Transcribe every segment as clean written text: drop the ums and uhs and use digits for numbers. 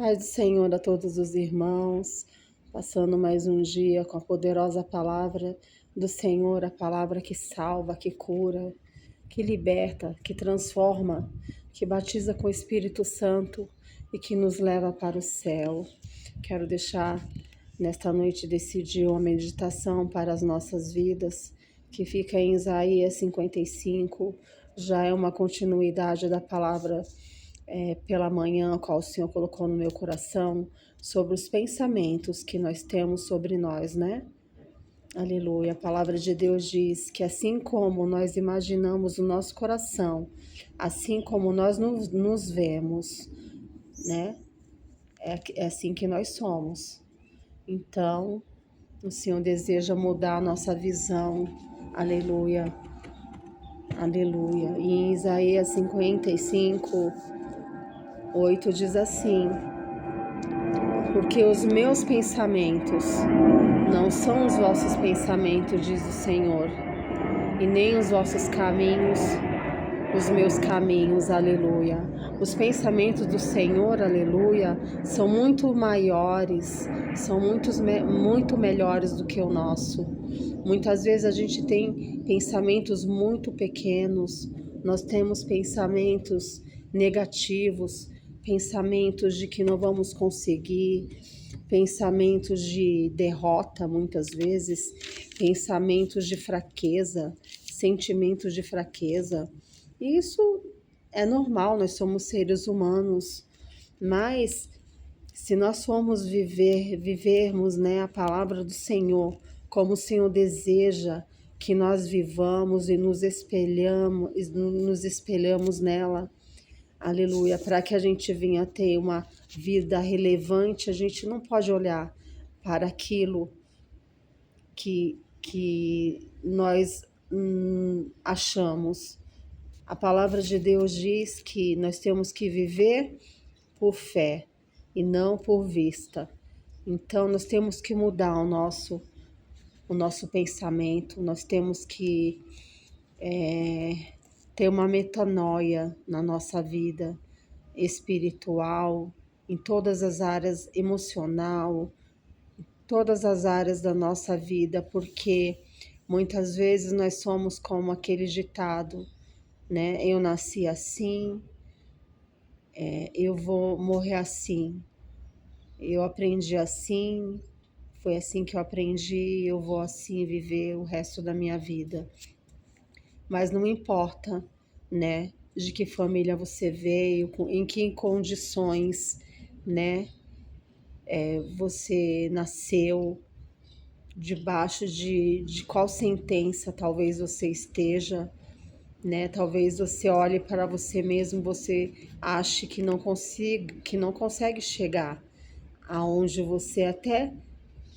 Paz do Senhor a todos os irmãos, passando mais um dia com a poderosa palavra do Senhor, a palavra que salva, que cura, que liberta, que transforma, que batiza com o Espírito Santo e que nos leva para o céu. Quero deixar nesta noite desse dia uma meditação para as nossas vidas, que fica em Isaías 55, já é uma continuidade da palavra pela manhã, qual o Senhor colocou no meu coração, sobre os pensamentos que nós temos sobre nós, né? Aleluia. A palavra de Deus diz que assim como nós imaginamos o nosso coração, assim como nós nos vemos, né? É assim que nós somos. Então, o Senhor deseja mudar a nossa visão. Aleluia. Aleluia. E em Isaías 55, 8 diz assim: porque os meus pensamentos não são os vossos pensamentos, diz o Senhor, e nem os vossos caminhos, os meus caminhos, aleluia. Os pensamentos do Senhor, aleluia, são muito maiores, são muito melhores do que o nosso. Muitas vezes a gente tem pensamentos muito pequenos, nós temos pensamentos negativos, pensamentos de que não vamos conseguir, pensamentos de derrota muitas vezes, pensamentos de fraqueza, sentimentos de fraqueza. Isso é normal, nós somos seres humanos, mas se nós formos vivermos, né, a palavra do Senhor, como o Senhor deseja que nós vivamos e nos espelhamos nela, aleluia, para que a gente venha ter uma vida relevante, a gente não pode olhar para aquilo que nós achamos. A palavra de Deus diz que nós temos que viver por fé e não por vista. Então, nós temos que mudar o nosso pensamento, nós temos que ter uma metanoia na nossa vida espiritual, em todas as áreas, emocional, todas as áreas da nossa vida, porque muitas vezes nós somos como aquele ditado, né? Eu nasci assim, eu vou morrer assim, eu aprendi assim, foi assim que eu aprendi, eu vou assim viver o resto da minha vida. Mas não importa, né, de que família você veio, em que condições, né, você nasceu, debaixo de qual sentença talvez você esteja, né? Talvez você olhe para você mesmo, você ache que não consegue chegar aonde você até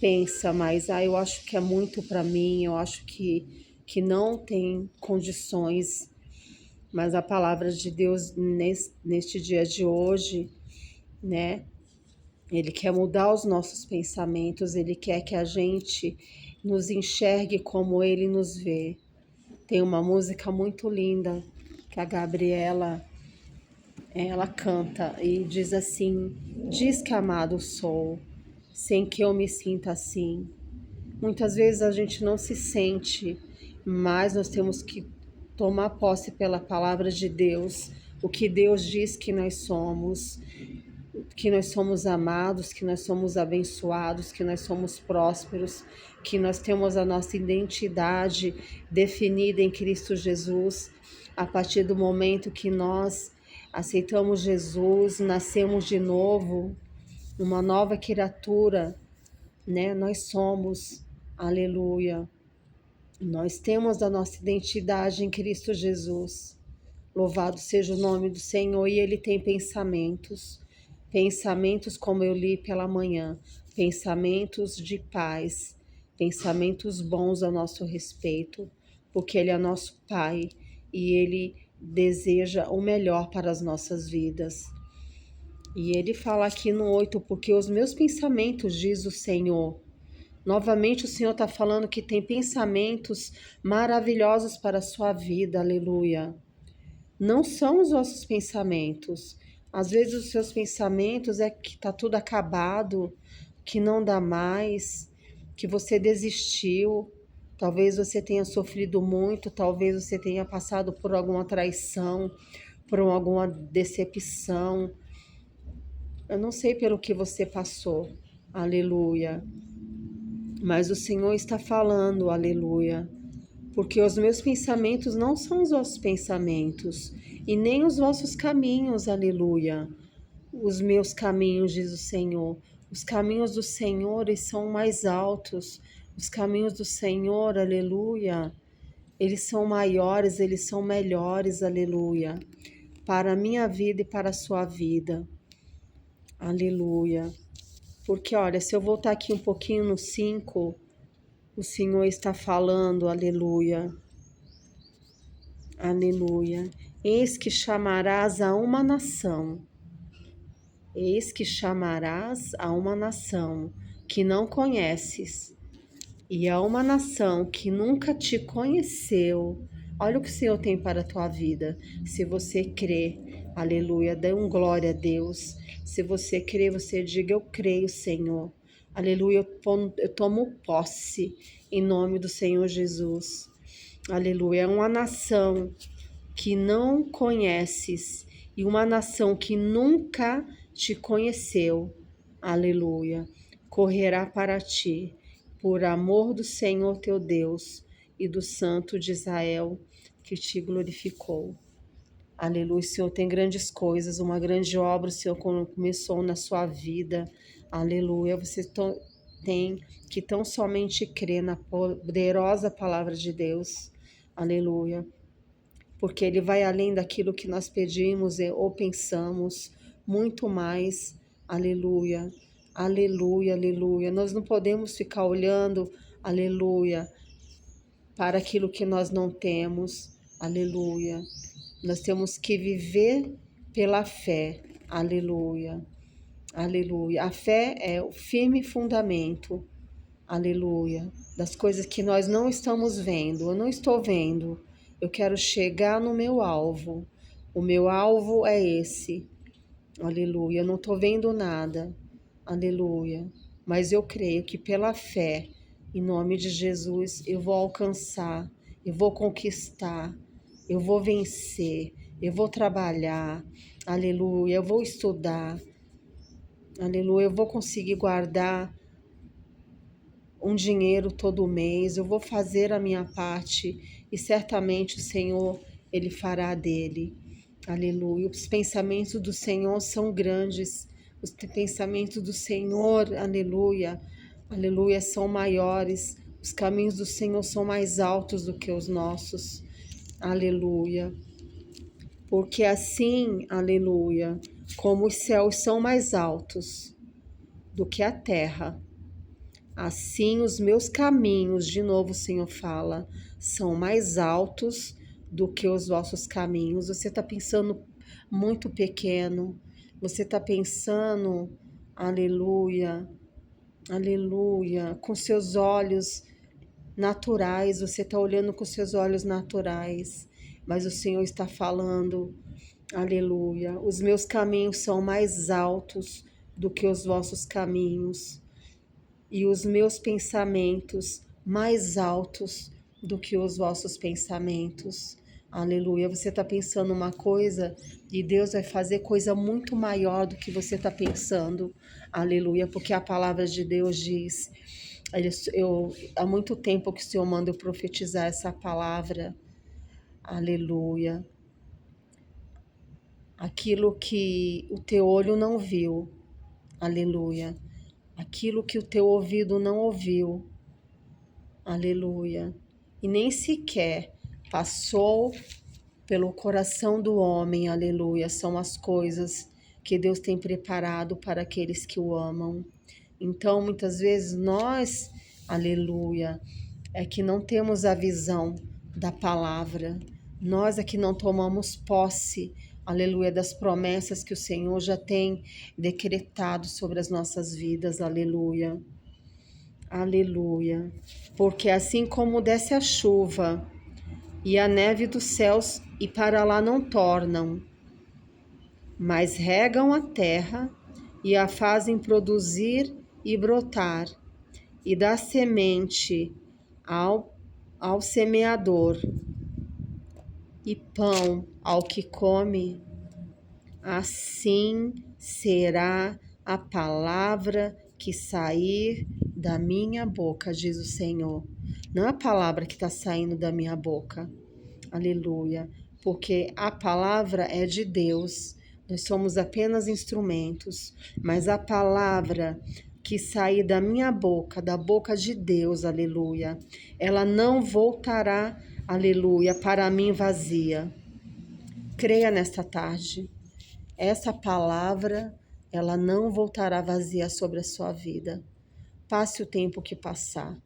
pensa, mas eu acho que é muito para mim, eu acho que não tem condições. Mas a palavra de Deus neste dia de hoje, né? Ele quer mudar os nossos pensamentos, ele quer que a gente nos enxergue como ele nos vê. Tem uma música muito linda que a Gabriela ela canta e diz assim: diz que amado sou, sem que eu me sinta assim. Muitas vezes a gente não se sente, mas nós temos que tomar posse pela palavra de Deus, o que Deus diz que nós somos amados, que nós somos abençoados, que nós somos prósperos, que nós temos a nossa identidade definida em Cristo Jesus. A partir do momento que nós aceitamos Jesus, nascemos de novo, uma nova criatura, né? Nós somos, aleluia. Nós temos a nossa identidade em Cristo Jesus. Louvado seja o nome do Senhor, e Ele tem pensamentos. Pensamentos, como eu li pela manhã, pensamentos de paz, pensamentos bons a nosso respeito, porque Ele é nosso Pai e Ele deseja o melhor para as nossas vidas. E Ele fala aqui no 8, porque os meus pensamentos, diz o Senhor. Novamente o Senhor está falando que tem pensamentos maravilhosos para a sua vida, aleluia. Não são os nossos pensamentos. Às vezes os seus pensamentos é que tá tudo acabado, que não dá mais, que você desistiu. Talvez você tenha sofrido muito, talvez você tenha passado por alguma traição, por alguma decepção. Eu não sei pelo que você passou, aleluia. Mas o Senhor está falando, aleluia. Porque os meus pensamentos não são os vossos pensamentos, e nem os vossos caminhos, aleluia. Os meus caminhos, diz o Senhor. Os caminhos do Senhor, eles são mais altos. Os caminhos do Senhor, aleluia, eles são maiores, eles são melhores, aleluia, para a minha vida e para a sua vida, aleluia. Porque, olha, se eu voltar aqui um pouquinho no 5, o Senhor está falando, aleluia, aleluia. Eis que chamarás a uma nação. Eis que chamarás a uma nação que não conheces, e a uma nação que nunca te conheceu. Olha o que o Senhor tem para a tua vida. Se você crê, aleluia, dê um glória a Deus. Se você crê, você diga: eu creio, Senhor. Aleluia, eu tomo posse em nome do Senhor Jesus. Aleluia, é uma nação que não conheces e uma nação que nunca te conheceu, aleluia, correrá para ti, por amor do Senhor teu Deus e do Santo de Israel, que te glorificou. Aleluia, o Senhor tem grandes coisas, uma grande obra o Senhor começou na sua vida, aleluia, você tem que tão somente crer na poderosa palavra de Deus, aleluia, porque Ele vai além daquilo que nós pedimos ou pensamos, muito mais, aleluia, aleluia, aleluia. Nós não podemos ficar olhando, aleluia, para aquilo que nós não temos, aleluia. Nós temos que viver pela fé, aleluia, aleluia. A fé é o firme fundamento, aleluia, das coisas que nós não estamos vendo. Eu não estou vendo, eu quero chegar no meu alvo. O meu alvo é esse, aleluia. Eu não estou vendo nada, aleluia. Mas eu creio que pela fé, em nome de Jesus, eu vou alcançar, eu vou conquistar, eu vou vencer, eu vou trabalhar, aleluia. Eu vou estudar, aleluia. Eu vou conseguir guardar um dinheiro todo mês, eu vou fazer a minha parte e certamente o Senhor, Ele fará dele. Aleluia. Os pensamentos do Senhor são grandes, os pensamentos do Senhor, aleluia, aleluia, são maiores, os caminhos do Senhor são mais altos do que os nossos, aleluia. Porque assim, aleluia, como os céus são mais altos do que a terra, assim os meus caminhos, de novo o Senhor fala, são mais altos do que os vossos caminhos. Você está pensando muito pequeno, você está pensando, aleluia, aleluia, com seus olhos naturais, você está olhando com seus olhos naturais, mas o Senhor está falando, aleluia, os meus caminhos são mais altos do que os vossos caminhos, e os meus pensamentos mais altos do que os vossos pensamentos. Aleluia. Você está pensando uma coisa e Deus vai fazer coisa muito maior do que você está pensando. Aleluia. Porque a palavra de Deus diz, há muito tempo que o Senhor manda eu profetizar essa palavra. Aleluia. Aquilo que o teu olho não viu. Aleluia. Aquilo que o teu ouvido não ouviu, aleluia, e nem sequer passou pelo coração do homem, aleluia, são as coisas que Deus tem preparado para aqueles que o amam. Então, muitas vezes nós, aleluia, é que não temos a visão da palavra, nós é que não tomamos posse, aleluia, das promessas que o Senhor já tem decretado sobre as nossas vidas, aleluia, aleluia, porque assim como desce a chuva e a neve dos céus e para lá não tornam, mas regam a terra e a fazem produzir e brotar, e dá semente ao semeador e pão ao que come, assim será a palavra que sair da minha boca, diz o Senhor. Não é a palavra que está saindo da minha boca, aleluia, porque a palavra é de Deus, nós somos apenas instrumentos, mas a palavra que sair da minha boca, da boca de Deus, aleluia, ela não voltará, aleluia, para mim vazia. Creia nesta tarde, essa palavra, ela não voltará vazia sobre a sua vida. Passe o tempo que passar,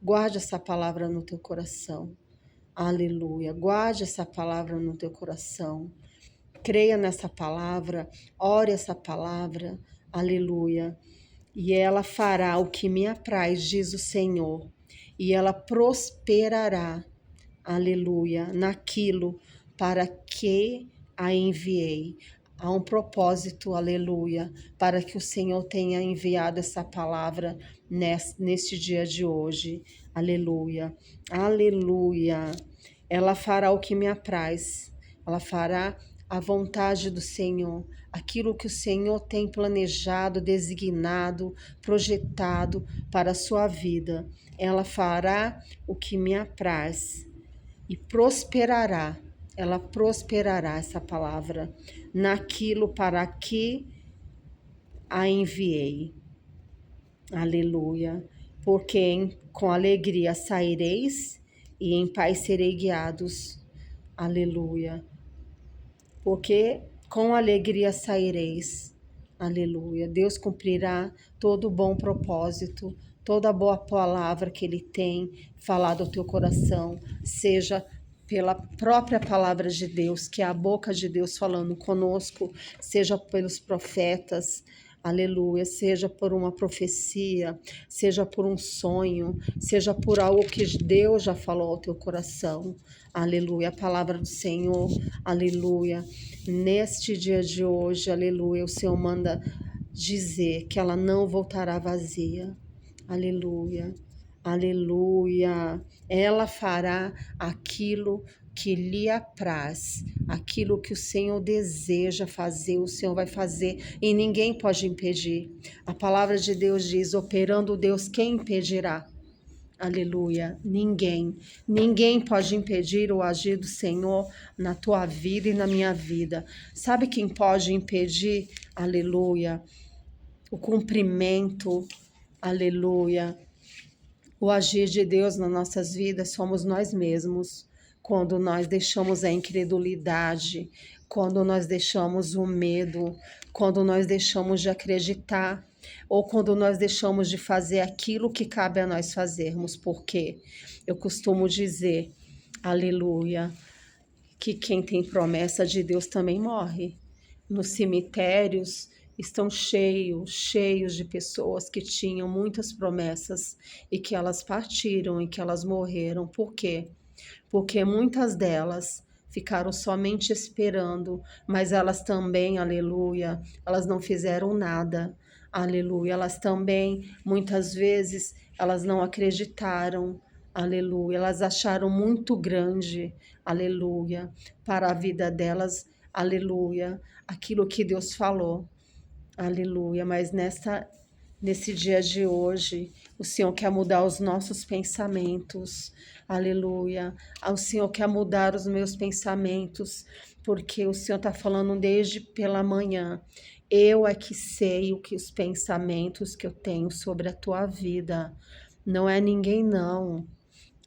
guarde essa palavra no teu coração. Aleluia. Guarde essa palavra no teu coração. Creia nessa palavra, ore essa palavra. Aleluia. E ela fará o que me apraz, diz o Senhor. E ela prosperará. Aleluia. Naquilo para que a enviei. Há um propósito, aleluia, para que o Senhor tenha enviado essa palavra neste dia de hoje. Aleluia, aleluia. Ela fará o que me apraz, ela fará a vontade do Senhor, aquilo que o Senhor tem planejado, designado, projetado para a sua vida. Ela fará o que me apraz e prosperará. Ela prosperará, essa palavra, naquilo para que a enviei. Aleluia. Porque com alegria saireis e em paz serei guiados. Aleluia. Porque com alegria saireis. Aleluia. Deus cumprirá todo o bom propósito, toda a boa palavra que Ele tem falado ao teu coração, seja pela própria palavra de Deus, que é a boca de Deus falando conosco, seja pelos profetas, aleluia, seja por uma profecia, seja por um sonho, seja por algo que Deus já falou ao teu coração, aleluia, a palavra do Senhor, aleluia, neste dia de hoje, aleluia, o Senhor manda dizer que ela não voltará vazia, aleluia. Aleluia, ela fará aquilo que lhe apraz, aquilo que o Senhor deseja fazer, o Senhor vai fazer e ninguém pode impedir. A palavra de Deus diz, operando Deus, quem impedirá? Aleluia, ninguém pode impedir o agir do Senhor na tua vida e na minha vida. Sabe quem pode impedir, aleluia, o cumprimento, aleluia, o agir de Deus nas nossas vidas somos nós mesmos, quando nós deixamos a incredulidade, quando nós deixamos o medo, quando nós deixamos de acreditar, ou quando nós deixamos de fazer aquilo que cabe a nós fazermos, porque eu costumo dizer, aleluia, que quem tem promessa de Deus também morre. Nos cemitérios estão cheios de pessoas que tinham muitas promessas e que elas partiram e que elas morreram. Por quê? Porque muitas delas ficaram somente esperando, mas elas também, aleluia, elas não fizeram nada, aleluia, elas também, muitas vezes, elas não acreditaram, aleluia, elas acharam muito grande, aleluia, para a vida delas, aleluia, aquilo que Deus falou. Aleluia, mas nesse dia de hoje, o Senhor quer mudar os nossos pensamentos, aleluia, o Senhor quer mudar os meus pensamentos, porque o Senhor está falando desde pela manhã, eu é que sei os pensamentos que eu tenho sobre a tua vida, não é ninguém não,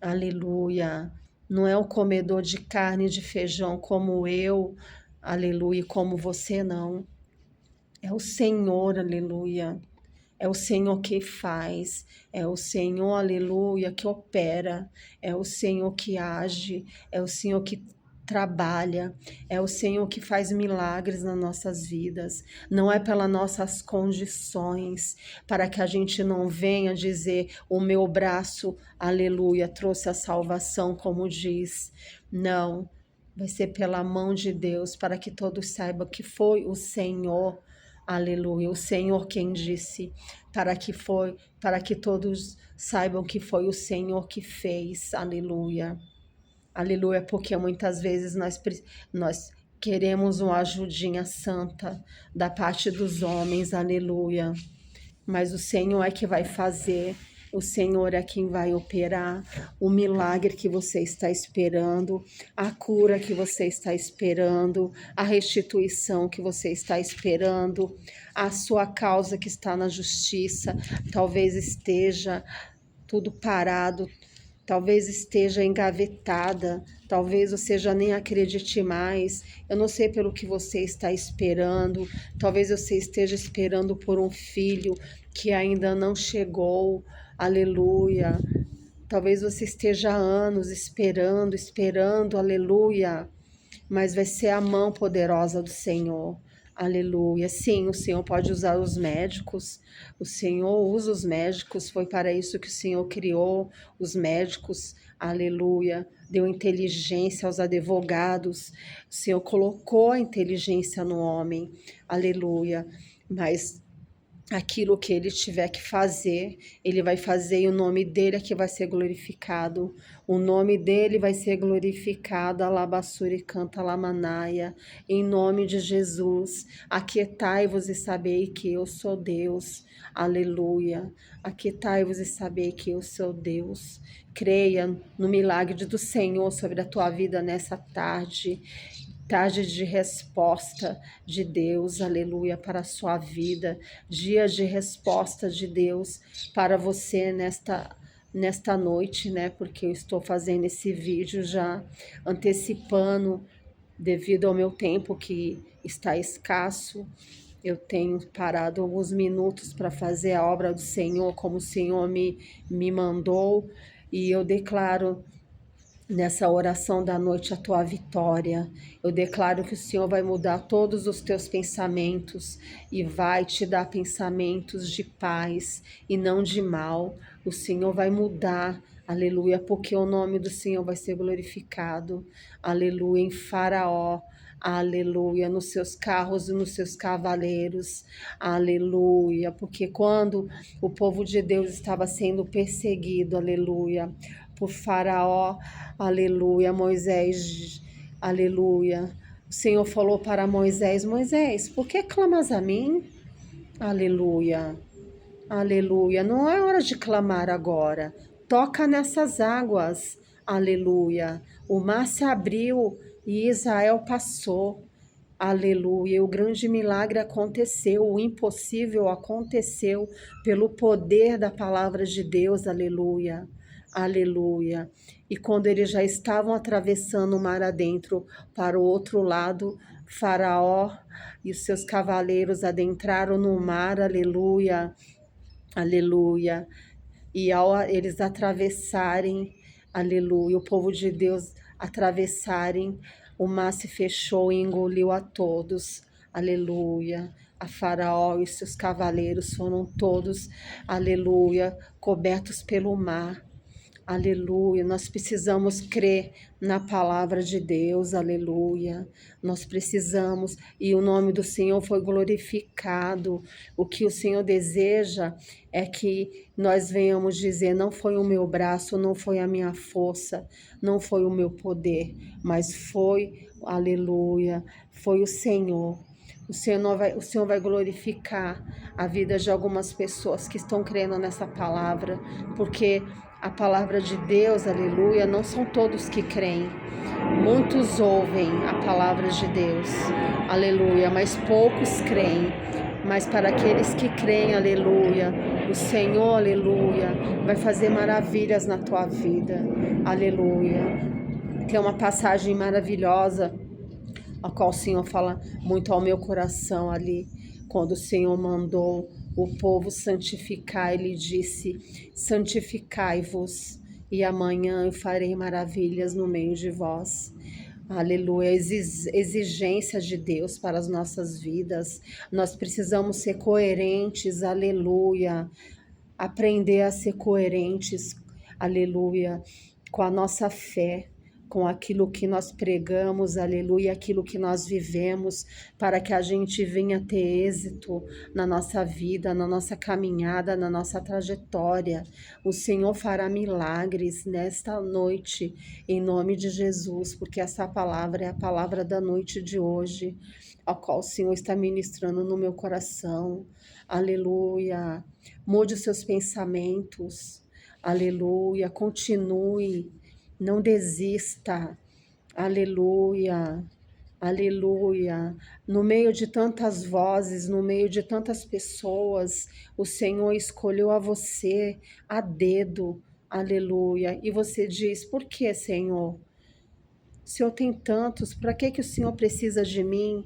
aleluia, não é um comedor de carne e de feijão como eu, aleluia, como você não. É o Senhor, aleluia. É o Senhor que faz. É o Senhor, aleluia, que opera. É o Senhor que age. É o Senhor que trabalha. É o Senhor que faz milagres nas nossas vidas. Não é pelas nossas condições, para que a gente não venha dizer o meu braço, aleluia, trouxe a salvação, como diz. Não. vai ser pela mão de Deus, para que todos saibam que foi o Senhor, aleluia, o Senhor quem disse, para que todos saibam que foi o Senhor que fez, aleluia. Aleluia, porque muitas vezes nós queremos uma ajudinha santa da parte dos homens, aleluia. Mas o Senhor é que vai fazer, o Senhor é quem vai operar o milagre que você está esperando, a cura que você está esperando, a restituição que você está esperando, a sua causa que está na justiça, talvez esteja tudo parado, talvez esteja engavetada, talvez você já nem acredite mais. Eu não sei pelo que você está esperando, talvez você esteja esperando por um filho que ainda não chegou, aleluia. Talvez você esteja há anos esperando, aleluia. Mas vai ser a mão poderosa do Senhor. Aleluia. Sim, o Senhor pode usar os médicos. O Senhor usa os médicos. Foi para isso que o Senhor criou os médicos. Aleluia. Deu inteligência aos advogados. O Senhor colocou a inteligência no homem. Aleluia. Mas aquilo que ele tiver que fazer, ele vai fazer e o nome dele é que vai ser glorificado. O nome dele vai ser glorificado, alabassuri canta lamanaia, em nome de Jesus. Aquietai-vos e sabei que eu sou Deus. Aleluia. Aquietai-vos e sabei que eu sou Deus. Creia no milagre do Senhor sobre a tua vida nessa tarde. Tarde de resposta de Deus, aleluia, para a sua vida, dia de resposta de Deus para você nesta noite, né? Porque eu estou fazendo esse vídeo já antecipando, devido ao meu tempo que está escasso. Eu tenho parado alguns minutos para fazer a obra do Senhor, como o Senhor me mandou, e eu declaro nessa oração da noite a tua vitória. Eu declaro que o Senhor vai mudar todos os teus pensamentos e vai te dar pensamentos de paz e não de mal. O Senhor vai mudar, aleluia, porque o nome do Senhor vai ser glorificado, aleluia, em Faraó. Aleluia, nos seus carros e nos seus cavaleiros, aleluia, porque quando o povo de Deus estava sendo perseguido, aleluia, por Faraó, aleluia, Moisés, aleluia. O Senhor falou para Moisés, Moisés, por que clamas a mim? Aleluia, aleluia, não é hora de clamar agora, toca nessas águas, aleluia. O mar se abriu e Israel passou. Aleluia, o grande milagre aconteceu, o impossível aconteceu pelo poder da palavra de Deus, aleluia. Aleluia. E quando eles já estavam atravessando o mar adentro para o outro lado, Faraó e os seus cavaleiros adentraram no mar, aleluia, aleluia. E ao eles atravessarem, aleluia, o povo de Deus atravessarem, o mar se fechou e engoliu a todos, aleluia. A Faraó e seus cavaleiros foram todos, aleluia, cobertos pelo mar. Aleluia, nós precisamos crer na palavra de Deus, aleluia. Nós precisamos, e o nome do Senhor foi glorificado. O que o Senhor deseja é que nós venhamos dizer: não foi o meu braço, não foi a minha força, não foi o meu poder, mas foi, aleluia, foi o Senhor. O Senhor vai glorificar a vida de algumas pessoas que estão crendo nessa palavra, porque a palavra de Deus, aleluia, não são todos que creem. Muitos ouvem a palavra de Deus, aleluia, mas poucos creem. Mas para aqueles que creem, aleluia, o Senhor, aleluia, vai fazer maravilhas na tua vida, aleluia. Tem uma passagem maravilhosa, a qual o Senhor fala muito ao meu coração ali, quando o Senhor mandou o povo santificar, ele disse: santificai-vos, e amanhã eu farei maravilhas no meio de vós. Aleluia, exigências de Deus para as nossas vidas. Nós precisamos ser coerentes, aleluia. Aprender a ser coerentes, aleluia, com a nossa fé. com aquilo que nós pregamos, aleluia, aquilo que nós vivemos, para que a gente venha ter êxito na nossa vida, na nossa caminhada, na nossa trajetória. O Senhor fará milagres nesta noite, em nome de Jesus, porque essa palavra é a palavra da noite de hoje, a qual o Senhor está ministrando no meu coração. Aleluia. Mude os seus pensamentos. Aleluia. Continue. Não desista. Aleluia. Aleluia. No meio de tantas vozes, no meio de tantas pessoas, o Senhor escolheu a você a dedo. Aleluia. E você diz: por que, Senhor? O Senhor tem tantos, para que o Senhor precisa de mim?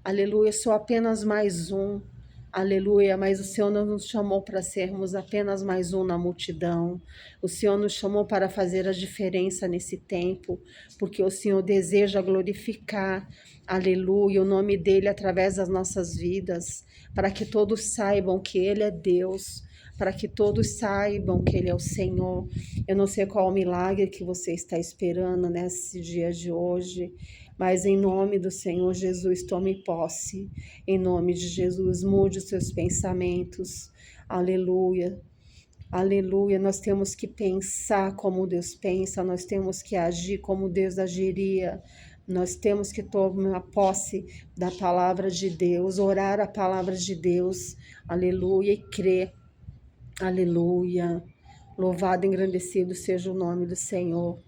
Aleluia, sou apenas mais um. Aleluia, mas o Senhor não nos chamou para sermos apenas mais um na multidão. O Senhor nos chamou para fazer a diferença nesse tempo, porque o Senhor deseja glorificar, aleluia, o nome dEle através das nossas vidas, para que todos saibam que Ele é Deus, para que todos saibam que Ele é o Senhor. Eu não sei qual o milagre que você está esperando nesse dia de hoje, mas em nome do Senhor Jesus, tome posse. Em nome de Jesus, mude os seus pensamentos. Aleluia. Aleluia. Nós temos que pensar como Deus pensa, nós temos que agir como Deus agiria. Nós temos que tomar posse da palavra de Deus, orar a palavra de Deus. Aleluia. E crer. Aleluia. Louvado e engrandecido seja o nome do Senhor.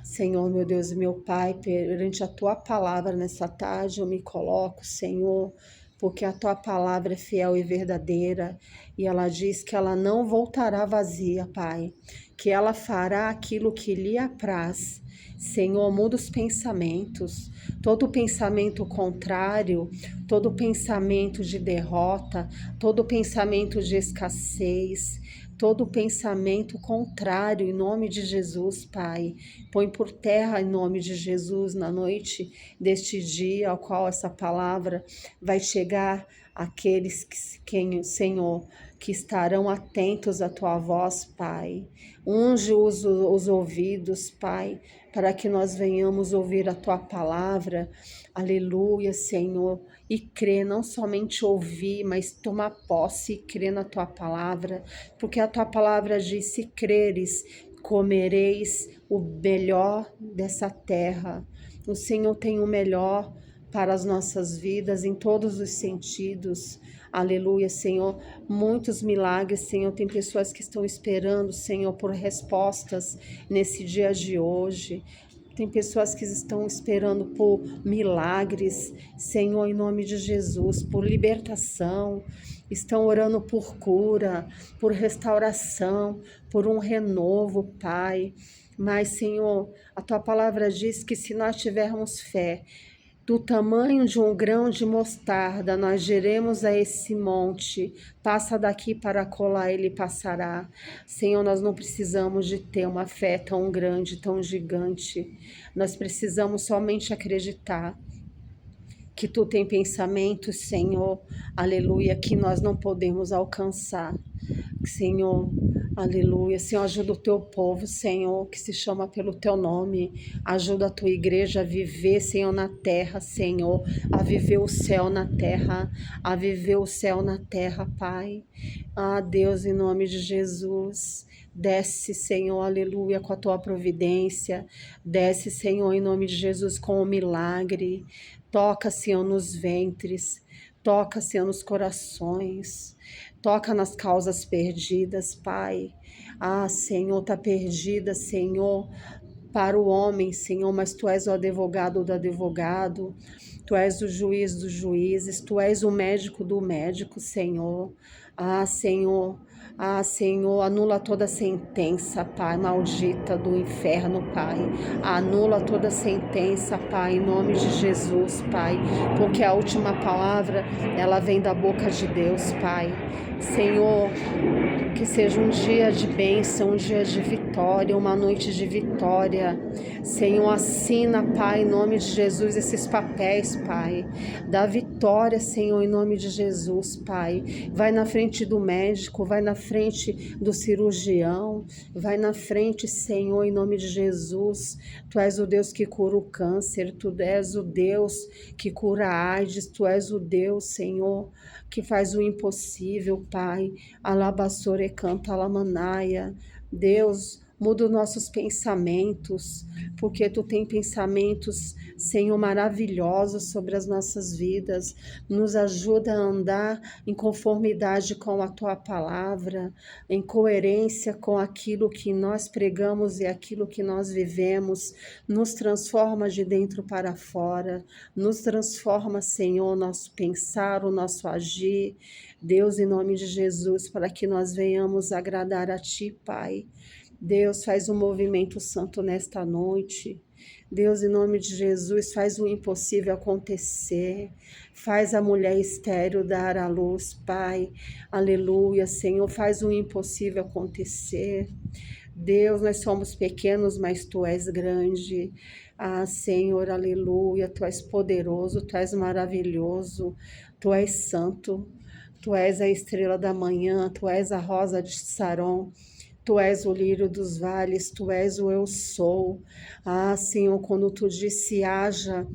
Senhor, meu Deus e meu Pai, perante a Tua palavra nessa tarde eu me coloco, Senhor, porque a Tua palavra é fiel e verdadeira, e ela diz que ela não voltará vazia, Pai, que ela fará aquilo que lhe apraz. Senhor, muda os pensamentos, todo pensamento contrário, todo pensamento de derrota, todo pensamento de escassez, todo pensamento contrário, em nome de Jesus, Pai. Põe por terra, em nome de Jesus, na noite deste dia, ao qual essa palavra vai chegar àqueles que, Senhor, que estarão atentos à Tua voz, Pai. Unge os ouvidos, Pai, para que nós venhamos ouvir a Tua palavra. Aleluia, Senhor. E crer, não somente ouvir, mas tomar posse e crer na Tua palavra, porque a Tua palavra diz: se creres, comereis o melhor dessa terra. O Senhor tem o melhor para as nossas vidas em todos os sentidos. Aleluia, Senhor. Muitos milagres, Senhor. Tem pessoas que estão esperando, Senhor, por respostas nesse dia de hoje. Tem pessoas que estão esperando por milagres, Senhor, em nome de Jesus, por libertação, estão orando por cura, por restauração, por um renovo, Pai. Mas, Senhor, a Tua palavra diz que se nós tivermos fé do tamanho de um grão de mostarda, nós diremos a esse monte: passa daqui para colar, ele passará. Senhor, nós não precisamos de ter uma fé tão grande, tão gigante. Nós precisamos somente acreditar que Tu tem pensamentos, Senhor, aleluia, que nós não podemos alcançar. Senhor, aleluia. Senhor, ajuda o Teu povo, Senhor, que se chama pelo Teu nome. Ajuda a Tua igreja a viver, Senhor, na terra, Senhor, a viver o céu na terra, a viver o céu na terra, Pai. Ah, Deus, em nome de Jesus, desce, Senhor, aleluia, com a Tua providência. Desce, Senhor, em nome de Jesus, com o milagre. Toca, Senhor, nos ventres. Toca, Senhor, nos corações. Toca nas causas perdidas, Pai. Ah, Senhor, está perdida, Senhor, para o homem, Senhor, mas Tu és o advogado do advogado. Tu és o juiz dos juízes. Tu és o médico do médico, Senhor. Ah, Senhor. Ah, Senhor, anula toda sentença, Pai, maldita do inferno, Pai. Anula toda sentença, Pai, em nome de Jesus, Pai. Porque a última palavra, ela vem da boca de Deus, Pai. Senhor, que seja um dia de bênção, um dia de vitória, uma noite de vitória. Senhor, assina, Pai, em nome de Jesus, esses papéis, Pai. Dá vitória, Senhor, em nome de Jesus, Pai. Vai na frente frente do médico, vai na frente do cirurgião, vai na frente, Senhor, em nome de Jesus. Tu és o Deus que cura o câncer, tu és o Deus que cura a AIDS, tu és o Deus, Senhor, que faz o impossível, Pai. Alabassore canta alamanaia. Deus, muda os nossos pensamentos, porque Tu tem pensamentos, Senhor, maravilhosos sobre as nossas vidas. Nos ajuda a andar em conformidade com a Tua palavra, em coerência com aquilo que nós pregamos e aquilo que nós vivemos. Nos transforma de dentro para fora, nos transforma, Senhor, o nosso pensar, o nosso agir. Deus, em nome de Jesus, para que nós venhamos agradar a Ti, Pai. Deus, faz um movimento santo nesta noite. Deus, em nome de Jesus, faz o impossível acontecer. Faz a mulher estéril dar à luz, Pai. Aleluia, Senhor, faz o impossível acontecer. Deus, nós somos pequenos, mas Tu és grande. Ah, Senhor, aleluia, Tu és poderoso, Tu és maravilhoso, Tu és santo. Tu és a estrela da manhã, Tu és a rosa de Saron. Tu és o lírio dos vales, Tu és o eu sou. Ah, Senhor, quando Tu disse haja,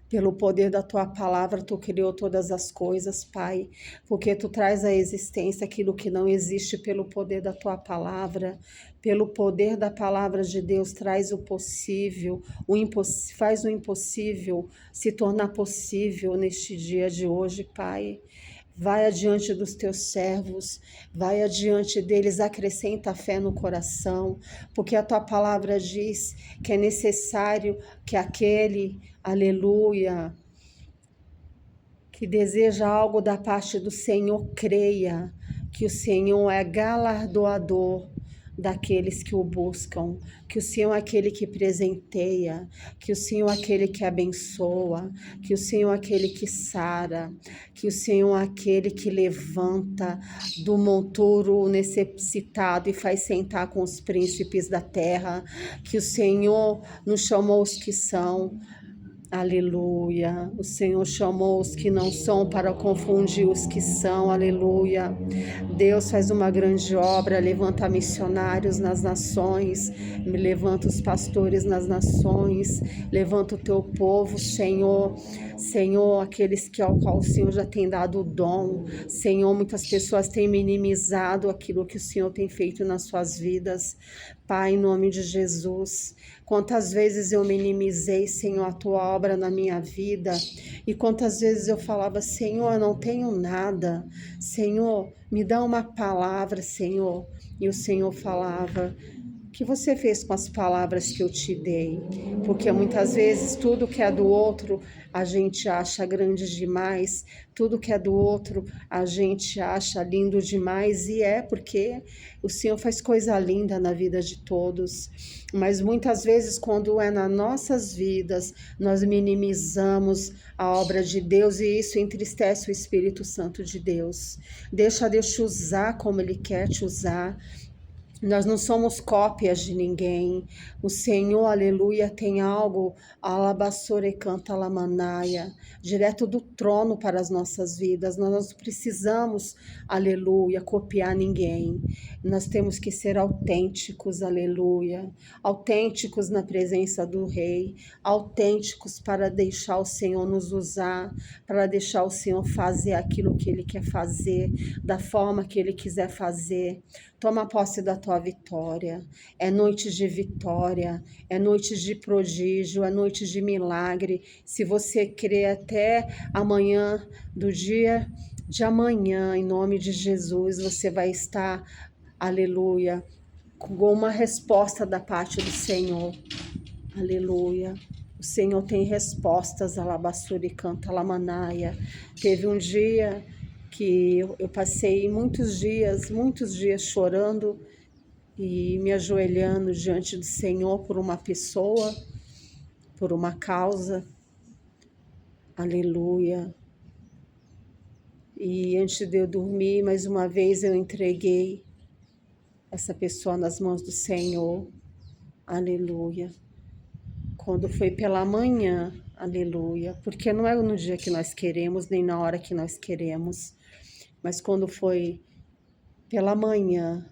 pelo poder da Tua palavra, Tu criou todas as coisas, Pai, porque Tu traz à existência aquilo que não existe pelo poder da Tua palavra. Pelo poder da palavra de Deus, traz o possível, faz o impossível se tornar possível neste dia de hoje, Pai. Vai adiante dos teus servos, vai adiante deles, acrescenta a fé no coração, porque a tua palavra diz que é necessário que aquele, aleluia, que deseja algo da parte do Senhor, creia que o Senhor é galardoador daqueles que o buscam, que o Senhor é aquele que presenteia, que o Senhor é aquele que abençoa, que o Senhor é aquele que sara, que o Senhor é aquele que levanta do monturo necessitado e faz sentar com os príncipes da terra, que o Senhor nos chamou os que são. Aleluia, o Senhor chamou os que não são para confundir os que são, aleluia. Deus faz uma grande obra, levanta missionários nas nações, levanta os pastores nas nações, levanta o teu povo, Senhor. Senhor, aqueles que ao qual o Senhor já tem dado o dom. Senhor, muitas pessoas têm minimizado aquilo que o Senhor tem feito nas suas vidas. Pai, em nome de Jesus, quantas vezes eu minimizei, Senhor, a Tua obra na minha vida, e quantas vezes eu falava, Senhor, eu não tenho nada, Senhor, me dá uma palavra, Senhor, e o Senhor falava, o que você fez com as palavras que eu te dei? Porque muitas vezes tudo que é do outro a gente acha grande demais, tudo que é do outro a gente acha lindo demais, e é porque o Senhor faz coisa linda na vida de todos, mas muitas vezes quando é nas nossas vidas, nós minimizamos a obra de Deus e isso entristece o Espírito Santo de Deus. Deixa Deus te usar como Ele quer te usar. Nós não somos cópias de ninguém. O Senhor, aleluia, tem algo, alabassore canta lamanaia, direto do trono para as nossas vidas. Nós não precisamos, aleluia, copiar ninguém. Nós temos que ser autênticos, aleluia. Autênticos na presença do Rei. Autênticos para deixar o Senhor nos usar, para deixar o Senhor fazer aquilo que Ele quer fazer, da forma que Ele quiser fazer. Toma posse da tua vitória. É noite de vitória, é noite de prodígio, é noite de milagre. Se você crê até amanhã, do dia de amanhã, em nome de Jesus, você vai estar, aleluia, com uma resposta da parte do Senhor. Aleluia. O Senhor tem respostas, alabassuri canta lamanaia. Teve um dia que eu passei muitos dias chorando e me ajoelhando diante do Senhor por uma pessoa, por uma causa, aleluia. E antes de eu dormir, mais uma vez eu entreguei essa pessoa nas mãos do Senhor, aleluia. Quando foi pela manhã, aleluia, porque não é no dia que nós queremos, nem na hora que nós queremos. Mas quando foi pela manhã,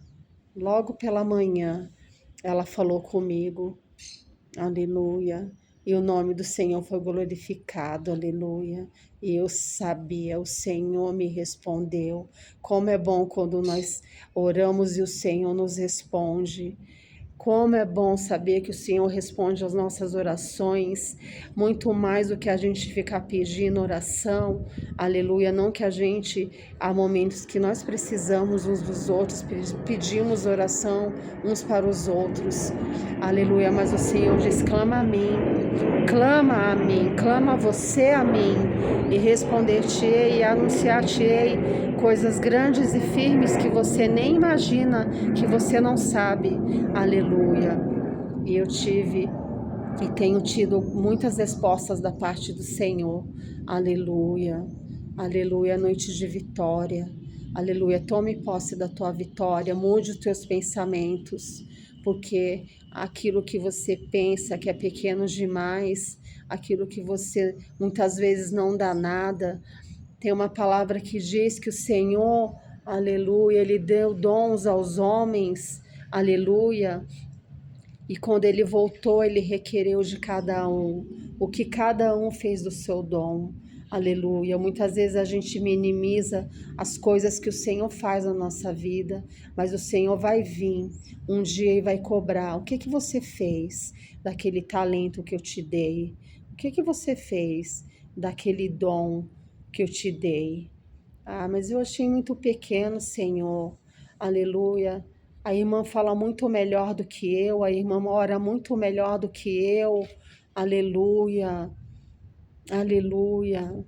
logo pela manhã, ela falou comigo, aleluia. E o nome do Senhor foi glorificado, aleluia. E eu sabia, o Senhor me respondeu. Como é bom quando nós oramos e o Senhor nos responde. Como é bom saber que o Senhor responde às nossas orações, muito mais do que a gente ficar pedindo oração, aleluia. Não que a gente, há momentos que nós precisamos uns dos outros, pedimos oração uns para os outros, aleluia. Mas o Senhor diz: clama a mim, clama você a mim, e responder-te-ei e anunciar-te-ei coisas grandes e firmes que você nem imagina, que você não sabe, aleluia. E eu tive e tenho tido muitas respostas da parte do Senhor, aleluia, aleluia, noite de vitória, aleluia. Tome posse da tua vitória, mude os teus pensamentos, porque aquilo que você pensa que é pequeno demais, aquilo que você muitas vezes não dá nada, tem uma palavra que diz que o Senhor, aleluia, Ele deu dons aos homens, aleluia, e quando Ele voltou, Ele requereu de cada um o que cada um fez do seu dom, aleluia. Muitas vezes a gente minimiza as coisas que o Senhor faz na nossa vida, mas o Senhor vai vir um dia e vai cobrar. O que você fez daquele talento que eu te dei? O que você fez daquele dom que eu te dei? Ah, mas eu achei muito pequeno, Senhor. Aleluia. A irmã fala muito melhor do que eu, a irmã ora muito melhor do que eu. Aleluia. Aleluia.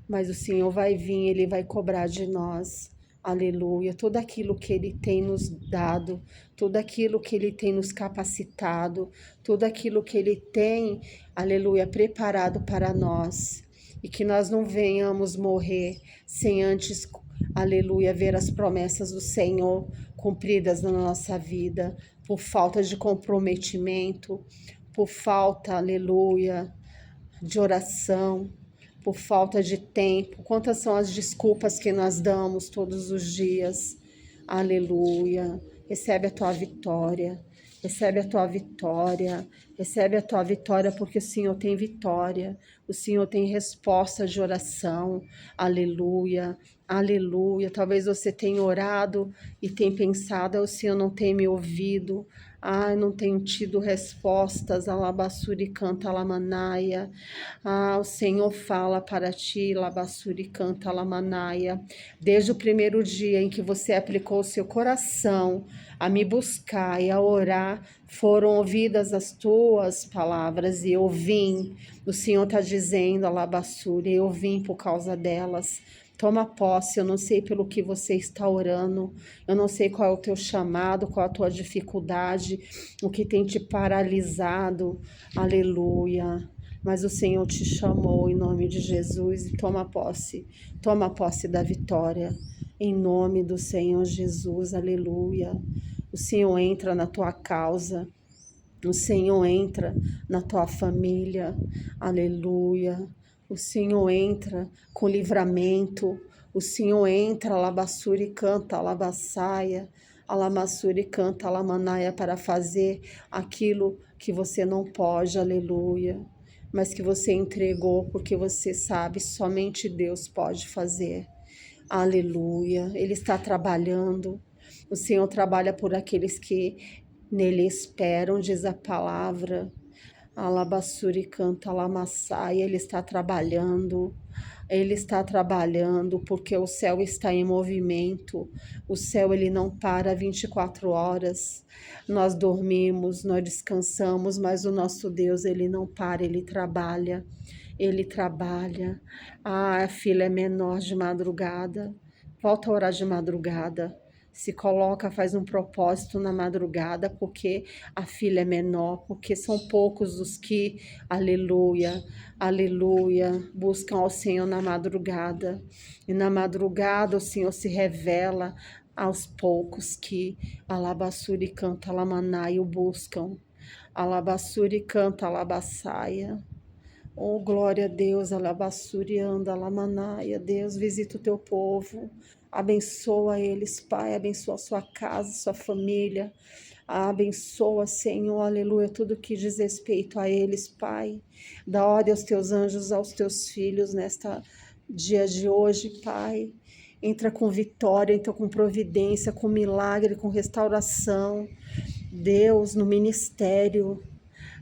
Mas o Senhor vai vir, Ele vai cobrar de nós. Aleluia. Tudo aquilo que Ele tem nos dado, tudo aquilo que Ele tem nos capacitado, tudo aquilo que Ele tem, aleluia, preparado para nós. E que nós não venhamos morrer sem antes, aleluia, ver as promessas do Senhor cumpridas na nossa vida, por falta de comprometimento, por falta, aleluia, de oração, por falta de tempo. Quantas são as desculpas que nós damos todos os dias? Aleluia. Recebe a tua vitória. Recebe a tua vitória. Recebe a tua vitória, porque o Senhor tem vitória. O Senhor tem resposta de oração. Aleluia. Aleluia. Talvez você tenha orado e tenha pensado: o Senhor não tem me ouvido. Ai, não tenho tido respostas. Alabassuri canta lamanaia. Ah, o Senhor fala para ti, labassuri canta lamanaia. Desde o primeiro dia em que você aplicou o seu coração a me buscar e a orar, foram ouvidas as tuas palavras e eu vim. O Senhor está dizendo, alabassuri, eu vim por causa delas. Toma posse, eu não sei pelo que você está orando, eu não sei qual é o teu chamado, qual é a tua dificuldade, o que tem te paralisado, aleluia. Mas o Senhor te chamou em nome de Jesus e toma posse da vitória, em nome do Senhor Jesus, aleluia. O Senhor entra na tua causa, o Senhor entra na tua família, aleluia. O Senhor entra com livramento, o Senhor entra, alabassuri canta, alabassaia, alamassuri canta, alamanaia, para fazer aquilo que você não pode, aleluia, mas que você entregou porque você sabe, somente Deus pode fazer, aleluia. Ele está trabalhando, o Senhor trabalha por aqueles que nele esperam, diz a palavra. Alabassuri canta lamaçai, ele está trabalhando porque o céu está em movimento, o céu ele não para 24 horas, nós dormimos, nós descansamos, mas o nosso Deus ele não para, ele trabalha, a filha é menor de madrugada, volta a orar de madrugada, se coloca, faz um propósito na madrugada, porque a filha é menor, porque são poucos os que, aleluia, aleluia, buscam ao Senhor na madrugada. E na madrugada o Senhor se revela aos poucos que alabassuri canta alamanai o buscam. Alabassuri canta alabassaia. Oh, glória a Deus, alabassurianda, alamanaia. Deus, visita o teu povo, abençoa eles, Pai, abençoa a sua casa, sua família, abençoa, Senhor, aleluia, tudo que diz respeito a eles, Pai. Dá ordem aos teus anjos, aos teus filhos, nesta dia de hoje, Pai. Entra com vitória, entra com providência, com milagre, com restauração. Deus, no ministério,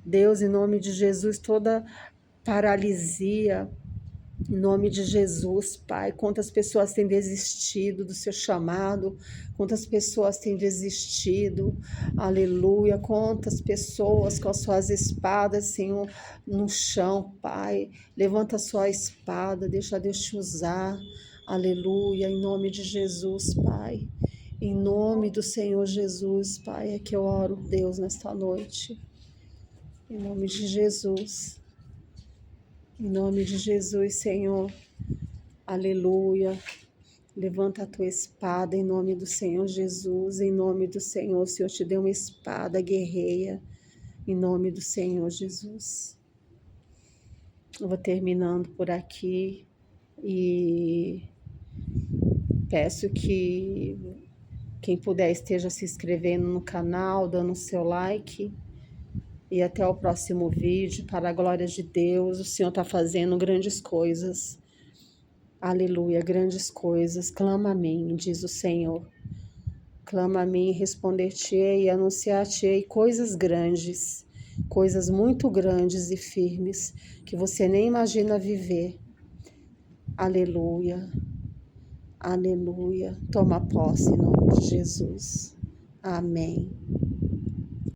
Deus, em nome de Jesus, toda paralisia, em nome de Jesus, Pai. Quantas pessoas têm desistido do seu chamado, quantas pessoas têm desistido, aleluia. Quantas pessoas com as suas espadas, Senhor, no chão, Pai. Levanta a sua espada, deixa Deus te usar, aleluia, em nome de Jesus, Pai. Em nome do Senhor Jesus, Pai, é que eu oro, Deus, nesta noite. Em nome de Jesus. Em nome de Jesus, Senhor, aleluia. Levanta a tua espada em nome do Senhor Jesus, em nome do Senhor. O Senhor te deu uma espada, guerreia, em nome do Senhor Jesus. Eu vou terminando por aqui e peço que quem puder esteja se inscrevendo no canal, dando o seu like. E até o próximo vídeo, para a glória de Deus. O Senhor está fazendo grandes coisas. Aleluia, grandes coisas. Clama a mim, diz o Senhor. Clama a mim, responder-te-ei e anunciar-te-ei coisas grandes, coisas muito grandes e firmes, que você nem imagina viver. Aleluia, aleluia. Toma posse em nome de Jesus. Amém.